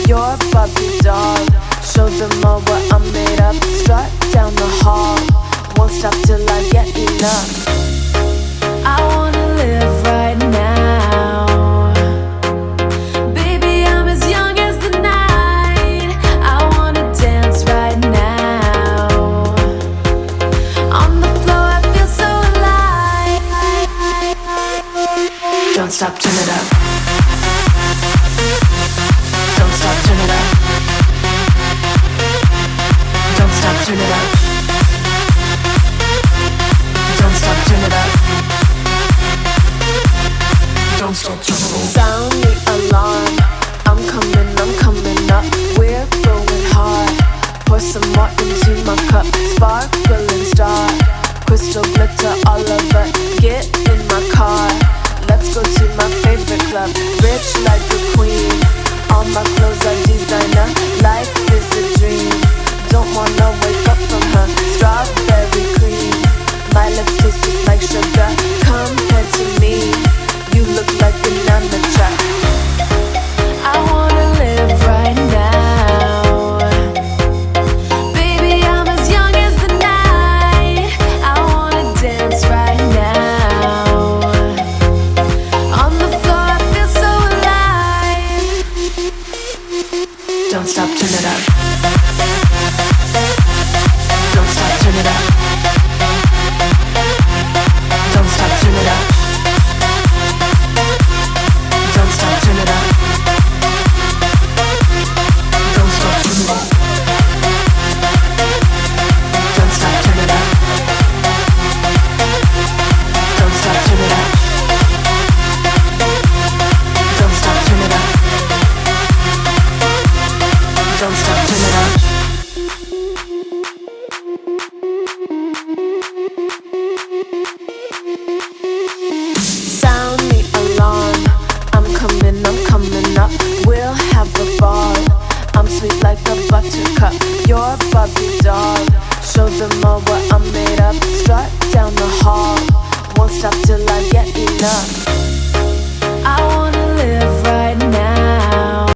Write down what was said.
You're a Barbie doll. Show them all what I'm made of. Strut down the hall. Won't stop till I get enough. I wanna live right now. Baby, I'm as young as the night. I wanna dance right now. On the floor, I feel so alive. Don't stop, turn it up. Don't stop, turn it up. Don't stop, turn it up. Don't stop, turn it up. Don't stop, turn it up. Sound the alarm. I'm coming up. We're going hard. Pour some more into my cup. Sparkling star. Crystal glitter all over. Get in my car. Let's go to my favorite club. Rich like a queen. All my clothes are designer. Life is a dream. Don't wanna wake up from her. Strawberry cream. My lips taste just like sugar. Compared to me, you look like an amateur. I wanna live right now. Baby, I'm as young as the night. I wanna dance right now. On the floor, I feel so alive. Don't stop, turn it up. Don't stop, turn it up. Don't stop, turn it up. Don't stop, turn it up. Don't stop, turn it up. Don't stop, turn it up. Don't stop, turn it up. Don't stop, turn it up. Don't stop, turn it up. Sound the alarm. I'm coming up. We'll have a ball. I'm sweet like a buttercup. You're a Barbie doll. Show them all what I'm made of. Strut down the hall. Won't stop till I get enough. I wanna live